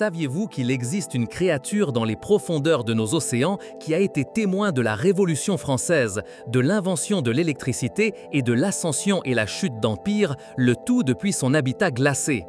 Saviez-vous qu'il existe une créature dans les profondeurs de nos océans qui a été témoin de la Révolution française, de l'invention de l'électricité et de l'ascension et la chute d'empires, le tout depuis son habitat glacé?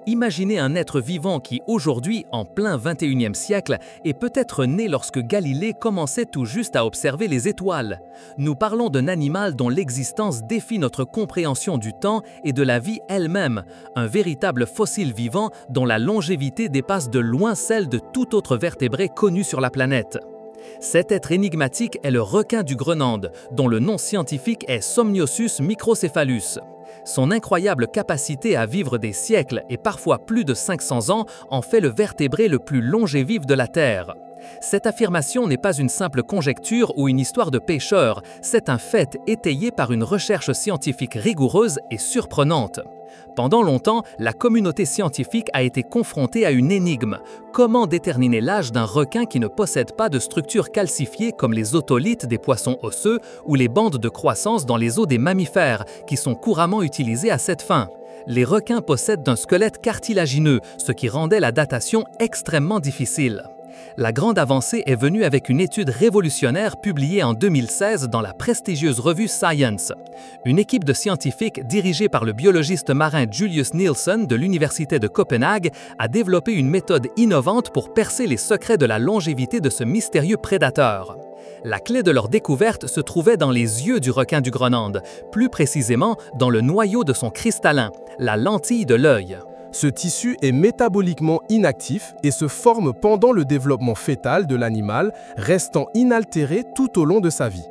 Imaginez un être vivant qui, aujourd'hui, en plein 21e siècle, est peut-être né lorsque Galilée commençait tout juste à observer les étoiles. Nous parlons d'un animal dont l'existence défie notre compréhension du temps et de la vie elle-même, un véritable fossile vivant dont la longévité dépasse de loin celle de tout autre vertébré connu sur la planète. Cet être énigmatique est le requin du Groenland, dont le nom scientifique est Somniosus microcephalus. Son incroyable capacité à vivre des siècles et parfois plus de 500 ans en fait le vertébré le plus longévif de la Terre. Cette affirmation n'est pas une simple conjecture ou une histoire de pêcheurs, c'est un fait étayé par une recherche scientifique rigoureuse et surprenante. Pendant longtemps, la communauté scientifique a été confrontée à une énigme. Comment déterminer l'âge d'un requin qui ne possède pas de structure calcifiée comme les otolithes des poissons osseux ou les bandes de croissance dans les os des mammifères, qui sont couramment utilisés à cette fin? Les requins possèdent un squelette cartilagineux, ce qui rendait la datation extrêmement difficile. La grande avancée est venue avec une étude révolutionnaire publiée en 2016 dans la prestigieuse revue Science. Une équipe de scientifiques dirigée par le biologiste marin Julius Nielsen de l'Université de Copenhague a développé une méthode innovante pour percer les secrets de la longévité de ce mystérieux prédateur. La clé de leur découverte se trouvait dans les yeux du requin du Groenland, plus précisément dans le noyau de son cristallin, la lentille de l'œil. Ce tissu est métaboliquement inactif et se forme pendant le développement fœtal de l'animal, restant inaltéré tout au long de sa vie.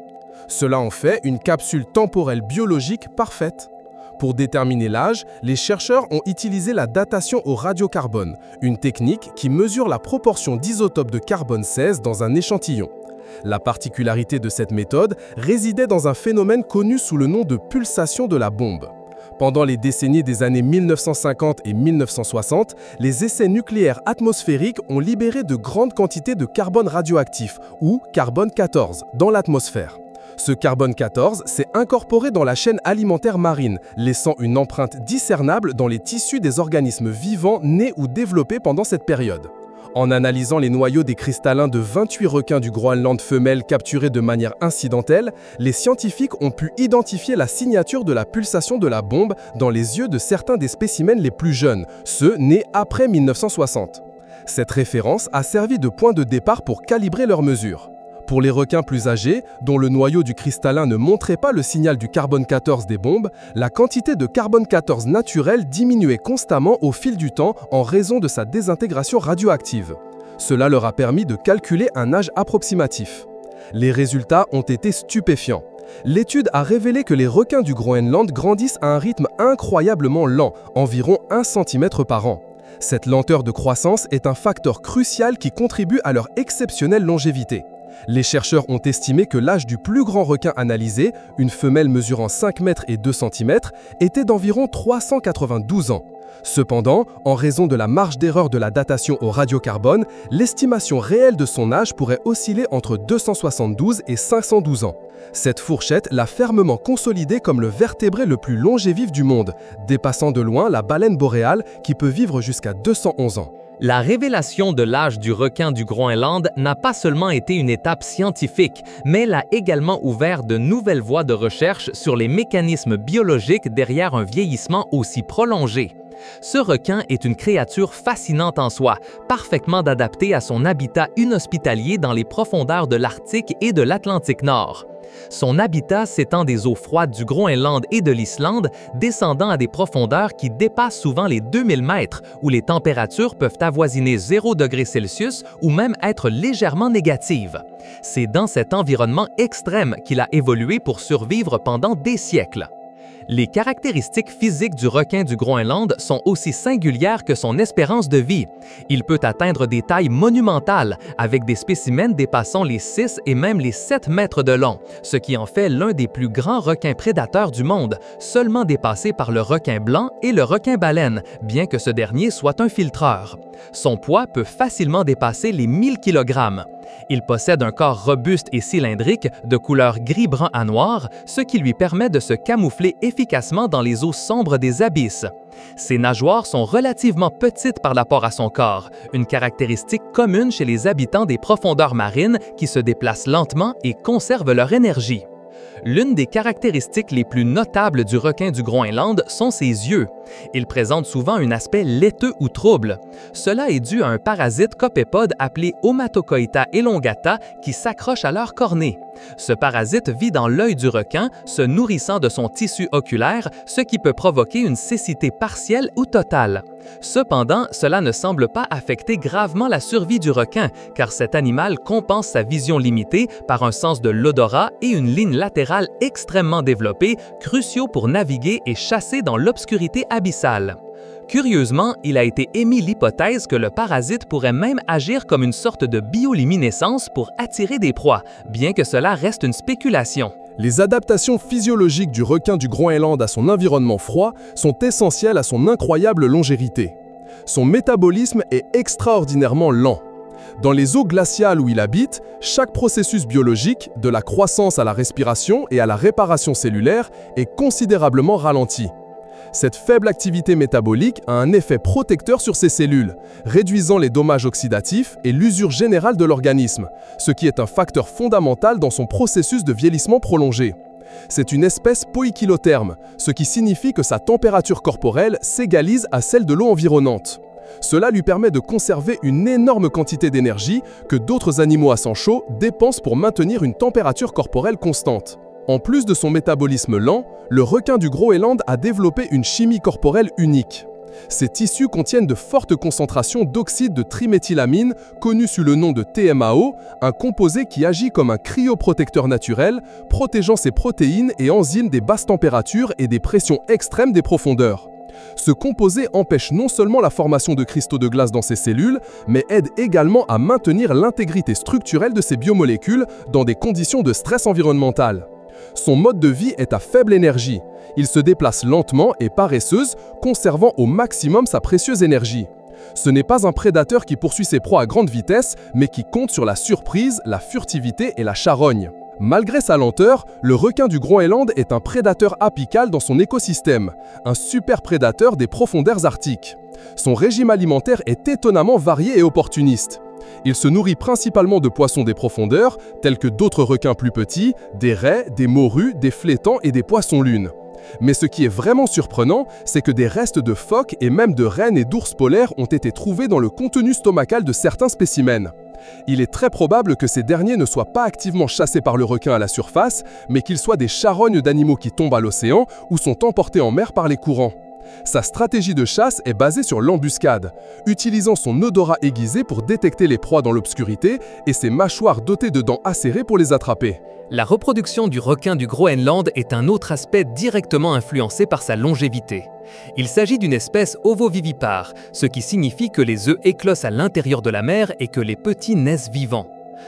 Cela en fait une capsule temporelle biologique parfaite. Pour déterminer l'âge, les chercheurs ont utilisé la datation au radiocarbone, une technique qui mesure la proportion d'isotopes de carbone 16 dans un échantillon. La particularité de cette méthode résidait dans un phénomène connu sous le nom de pulsation de la bombe. Pendant les décennies des années 1950 et 1960, les essais nucléaires atmosphériques ont libéré de grandes quantités de carbone radioactif, ou carbone 14, dans l'atmosphère. Ce carbone 14 s'est incorporé dans la chaîne alimentaire marine, laissant une empreinte discernable dans les tissus des organismes vivants nés ou développés pendant cette période. En analysant les noyaux des cristallins de 28 requins du Groenland femelles capturés de manière incidentelle, les scientifiques ont pu identifier la signature de la pulsation de la bombe dans les yeux de certains des spécimens les plus jeunes, ceux nés après 1960. Cette référence a servi de point de départ pour calibrer leurs mesures. Pour les requins plus âgés, dont le noyau du cristallin ne montrait pas le signal du carbone 14 des bombes, la quantité de carbone 14 naturel diminuait constamment au fil du temps en raison de sa désintégration radioactive. Cela leur a permis de calculer un âge approximatif. Les résultats ont été stupéfiants. L'étude a révélé que les requins du Groenland grandissent à un rythme incroyablement lent, environ 1 cm par an. Cette lenteur de croissance est un facteur crucial qui contribue à leur exceptionnelle longévité. Les chercheurs ont estimé que l'âge du plus grand requin analysé, une femelle mesurant 5 mètres et 2 cm, était d'environ 392 ans. Cependant, en raison de la marge d'erreur de la datation au radiocarbone, l'estimation réelle de son âge pourrait osciller entre 272 et 512 ans. Cette fourchette l'a fermement consolidé comme le vertébré le plus longévif du monde, dépassant de loin la baleine boréale qui peut vivre jusqu'à 211 ans. La révélation de l'âge du requin du Groenland n'a pas seulement été une étape scientifique, mais elle a également ouvert de nouvelles voies de recherche sur les mécanismes biologiques derrière un vieillissement aussi prolongé. Ce requin est une créature fascinante en soi, parfaitement adaptée à son habitat inhospitalier dans les profondeurs de l'Arctique et de l'Atlantique Nord. Son habitat s'étend des eaux froides du Groenland et de l'Islande, descendant à des profondeurs qui dépassent souvent les 2000 mètres, où les températures peuvent avoisiner 0 degré Celsius ou même être légèrement négatives. C'est dans cet environnement extrême qu'il a évolué pour survivre pendant des siècles. Les caractéristiques physiques du requin du Groenland sont aussi singulières que son espérance de vie. Il peut atteindre des tailles monumentales, avec des spécimens dépassant les 6 et même les 7 mètres de long, ce qui en fait l'un des plus grands requins prédateurs du monde, seulement dépassé par le requin blanc et le requin-baleine, bien que ce dernier soit un filtreur. Son poids peut facilement dépasser les 1000 kg. Il possède un corps robuste et cylindrique de couleur gris-brun à noir, ce qui lui permet de se camoufler efficacement dans les eaux sombres des abysses. Ses nageoires sont relativement petites par rapport à son corps, une caractéristique commune chez les habitants des profondeurs marines qui se déplacent lentement et conservent leur énergie. L'une des caractéristiques les plus notables du requin du Groenland sont ses yeux. Il présente souvent un aspect laiteux ou trouble. Cela est dû à un parasite copépode appelé Haematocoïta elongata qui s'accroche à leur cornée. Ce parasite vit dans l'œil du requin, se nourrissant de son tissu oculaire, ce qui peut provoquer une cécité partielle ou totale. Cependant, cela ne semble pas affecter gravement la survie du requin, car cet animal compense sa vision limitée par un sens de l'odorat et une ligne latérale extrêmement développée, cruciaux pour naviguer et chasser dans l'obscurité abyssale. Curieusement, il a été émis l'hypothèse que le parasite pourrait même agir comme une sorte de bioluminescence pour attirer des proies, bien que cela reste une spéculation. Les adaptations physiologiques du requin du Groenland à son environnement froid sont essentielles à son incroyable longévité. Son métabolisme est extraordinairement lent. Dans les eaux glaciales où il habite, chaque processus biologique, de la croissance à la respiration et à la réparation cellulaire, est considérablement ralenti. Cette faible activité métabolique a un effet protecteur sur ses cellules, réduisant les dommages oxydatifs et l'usure générale de l'organisme, ce qui est un facteur fondamental dans son processus de vieillissement prolongé. C'est une espèce poikilotherme, ce qui signifie que sa température corporelle s'égalise à celle de l'eau environnante. Cela lui permet de conserver une énorme quantité d'énergie que d'autres animaux à sang chaud dépensent pour maintenir une température corporelle constante. En plus de son métabolisme lent, le requin du Groenland a développé une chimie corporelle unique. Ses tissus contiennent de fortes concentrations d'oxyde de triméthylamine, connu sous le nom de TMAO, un composé qui agit comme un cryoprotecteur naturel, protégeant ses protéines et enzymes des basses températures et des pressions extrêmes des profondeurs. Ce composé empêche non seulement la formation de cristaux de glace dans ses cellules, mais aide également à maintenir l'intégrité structurelle de ses biomolécules dans des conditions de stress environnemental. Son mode de vie est à faible énergie. Il se déplace lentement et paresseuse, conservant au maximum sa précieuse énergie. Ce n'est pas un prédateur qui poursuit ses proies à grande vitesse, mais qui compte sur la surprise, la furtivité et la charogne. Malgré sa lenteur, le requin du Groenland est un prédateur apical dans son écosystème, un super prédateur des profondeurs arctiques. Son régime alimentaire est étonnamment varié et opportuniste. Il se nourrit principalement de poissons des profondeurs, tels que d'autres requins plus petits, des raies, des morues, des flétans et des poissons-lunes. Mais ce qui est vraiment surprenant, c'est que des restes de phoques et même de rennes et d'ours polaires ont été trouvés dans le contenu stomacal de certains spécimens. Il est très probable que ces derniers ne soient pas activement chassés par le requin à la surface, mais qu'ils soient des charognes d'animaux qui tombent à l'océan ou sont emportés en mer par les courants. Sa stratégie de chasse est basée sur l'embuscade, utilisant son odorat aiguisé pour détecter les proies dans l'obscurité et ses mâchoires dotées de dents acérées pour les attraper. La reproduction du requin du Groenland est un autre aspect directement influencé par sa longévité. Il s'agit d'une espèce ovovivipare, ce qui signifie que les œufs éclosent à l'intérieur de la mer et que les petits naissent vivants.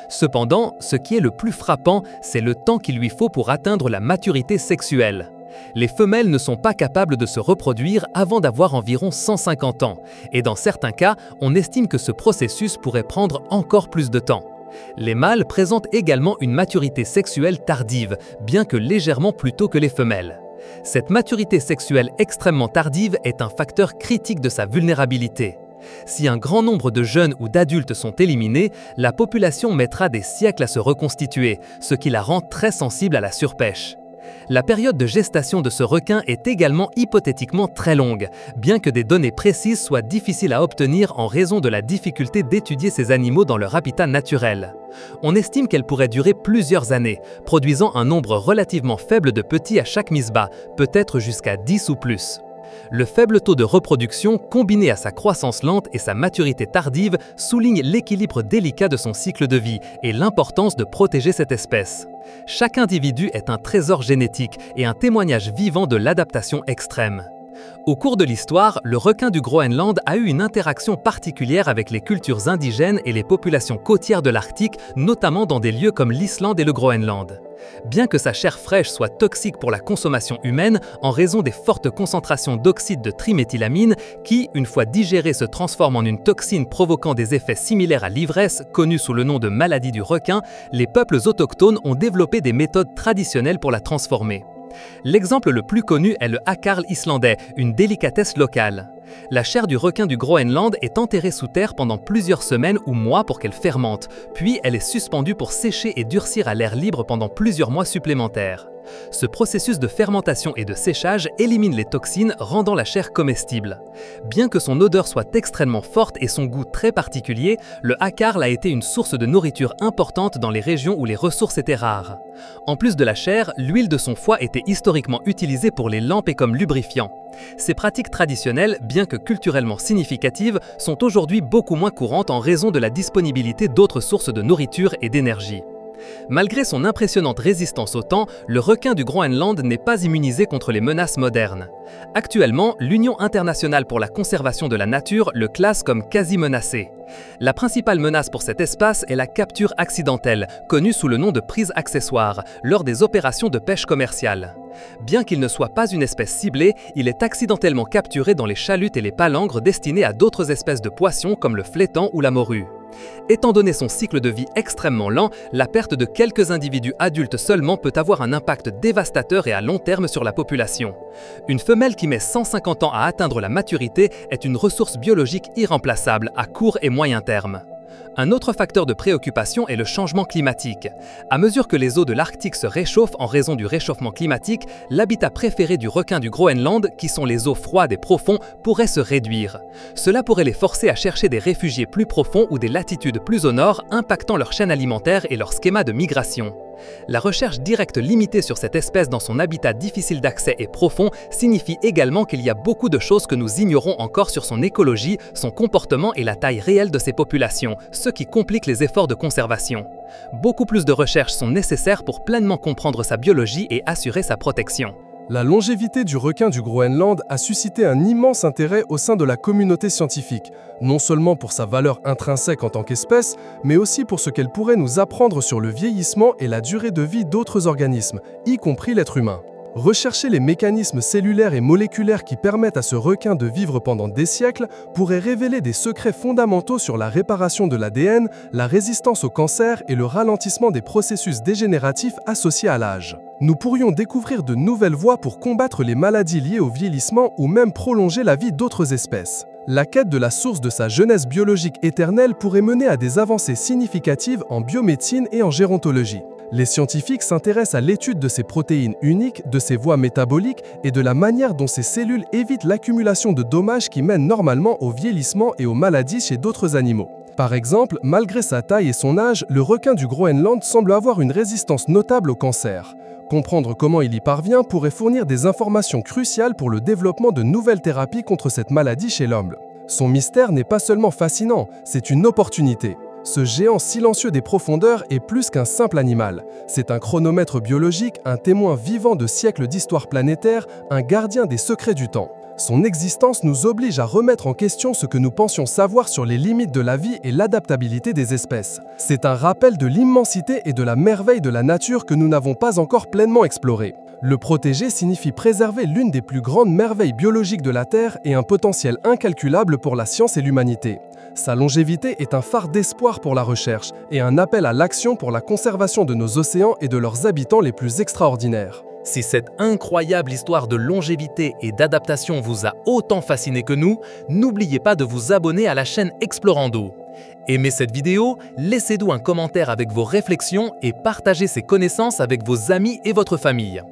Cependant, ce qui est le plus frappant, c'est le temps qu'il lui faut pour atteindre la maturité sexuelle. Les femelles ne sont pas capables de se reproduire avant d'avoir environ 150 ans, et dans certains cas, on estime que ce processus pourrait prendre encore plus de temps. Les mâles présentent également une maturité sexuelle tardive, bien que légèrement plus tôt que les femelles. Cette maturité sexuelle extrêmement tardive est un facteur critique de sa vulnérabilité. Si un grand nombre de jeunes ou d'adultes sont éliminés, la population mettra des siècles à se reconstituer, ce qui la rend très sensible à la surpêche. La période de gestation de ce requin est également hypothétiquement très longue, bien que des données précises soient difficiles à obtenir en raison de la difficulté d'étudier ces animaux dans leur habitat naturel. On estime qu'elle pourrait durer plusieurs années, produisant un nombre relativement faible de petits à chaque mise bas, peut-être jusqu'à 10 ou plus. Le faible taux de reproduction, combiné à sa croissance lente et sa maturité tardive, souligne l'équilibre délicat de son cycle de vie et l'importance de protéger cette espèce. Chaque individu est un trésor génétique et un témoignage vivant de l'adaptation extrême. Au cours de l'histoire, le requin du Groenland a eu une interaction particulière avec les cultures indigènes et les populations côtières de l'Arctique, notamment dans des lieux comme l'Islande et le Groenland. Bien que sa chair fraîche soit toxique pour la consommation humaine en raison des fortes concentrations d'oxyde de triméthylamine qui, une fois digérée, se transforme en une toxine provoquant des effets similaires à l'ivresse, connue sous le nom de maladie du requin, les peuples autochtones ont développé des méthodes traditionnelles pour la transformer. L'exemple le plus connu est le hakarl islandais, une délicatesse locale. La chair du requin du Groenland est enterrée sous terre pendant plusieurs semaines ou mois pour qu'elle fermente, puis elle est suspendue pour sécher et durcir à l'air libre pendant plusieurs mois supplémentaires. Ce processus de fermentation et de séchage élimine les toxines, rendant la chair comestible. Bien que son odeur soit extrêmement forte et son goût très particulier, le hakarl a été une source de nourriture importante dans les régions où les ressources étaient rares. En plus de la chair, l'huile de son foie était historiquement utilisée pour les lampes et comme lubrifiant. Ces pratiques traditionnelles, bien que culturellement significatives, sont aujourd'hui beaucoup moins courantes en raison de la disponibilité d'autres sources de nourriture et d'énergie. Malgré son impressionnante résistance au temps, le requin du Groenland n'est pas immunisé contre les menaces modernes. Actuellement, l'Union internationale pour la conservation de la nature le classe comme quasi menacé. La principale menace pour cette espèce est la capture accidentelle, connue sous le nom de prise accessoire, lors des opérations de pêche commerciale. Bien qu'il ne soit pas une espèce ciblée, il est accidentellement capturé dans les chalutes et les palangres destinés à d'autres espèces de poissons comme le flétan ou la morue. Étant donné son cycle de vie extrêmement lent, la perte de quelques individus adultes seulement peut avoir un impact dévastateur et à long terme sur la population. Une femelle qui met 150 ans à atteindre la maturité est une ressource biologique irremplaçable à court et moyen terme. Un autre facteur de préoccupation est le changement climatique. À mesure que les eaux de l'Arctique se réchauffent en raison du réchauffement climatique, l'habitat préféré du requin du Groenland, qui sont les eaux froides et profondes, pourrait se réduire. Cela pourrait les forcer à chercher des réfugiés plus profonds ou des latitudes plus au nord, impactant leur chaîne alimentaire et leur schéma de migration. La recherche directe limitée sur cette espèce dans son habitat difficile d'accès et profond signifie également qu'il y a beaucoup de choses que nous ignorons encore sur son écologie, son comportement et la taille réelle de ses populations, ce qui complique les efforts de conservation. Beaucoup plus de recherches sont nécessaires pour pleinement comprendre sa biologie et assurer sa protection. La longévité du requin du Groenland a suscité un immense intérêt au sein de la communauté scientifique, non seulement pour sa valeur intrinsèque en tant qu'espèce, mais aussi pour ce qu'elle pourrait nous apprendre sur le vieillissement et la durée de vie d'autres organismes, y compris l'être humain. Rechercher les mécanismes cellulaires et moléculaires qui permettent à ce requin de vivre pendant des siècles pourrait révéler des secrets fondamentaux sur la réparation de l'ADN, la résistance au cancer et le ralentissement des processus dégénératifs associés à l'âge. Nous pourrions découvrir de nouvelles voies pour combattre les maladies liées au vieillissement ou même prolonger la vie d'autres espèces. La quête de la source de sa jeunesse biologique éternelle pourrait mener à des avancées significatives en biomédecine et en gérontologie. Les scientifiques s'intéressent à l'étude de ces protéines uniques, de ces voies métaboliques et de la manière dont ces cellules évitent l'accumulation de dommages qui mènent normalement au vieillissement et aux maladies chez d'autres animaux. Par exemple, malgré sa taille et son âge, le requin du Groenland semble avoir une résistance notable au cancer. Comprendre comment il y parvient pourrait fournir des informations cruciales pour le développement de nouvelles thérapies contre cette maladie chez l'homme. Son mystère n'est pas seulement fascinant, c'est une opportunité. Ce géant silencieux des profondeurs est plus qu'un simple animal. C'est un chronomètre biologique, un témoin vivant de siècles d'histoire planétaire, un gardien des secrets du temps. Son existence nous oblige à remettre en question ce que nous pensions savoir sur les limites de la vie et l'adaptabilité des espèces. C'est un rappel de l'immensité et de la merveille de la nature que nous n'avons pas encore pleinement explorée. Le protéger signifie préserver l'une des plus grandes merveilles biologiques de la Terre et un potentiel incalculable pour la science et l'humanité. Sa longévité est un phare d'espoir pour la recherche et un appel à l'action pour la conservation de nos océans et de leurs habitants les plus extraordinaires. Si cette incroyable histoire de longévité et d'adaptation vous a autant fasciné que nous, n'oubliez pas de vous abonner à la chaîne Explorando. Aimez cette vidéo, laissez-nous un commentaire avec vos réflexions et partagez ces connaissances avec vos amis et votre famille.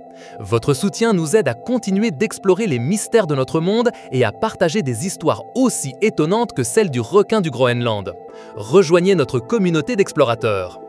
Votre soutien nous aide à continuer d'explorer les mystères de notre monde et à partager des histoires aussi étonnantes que celle du requin du Groenland. Rejoignez notre communauté d'explorateurs.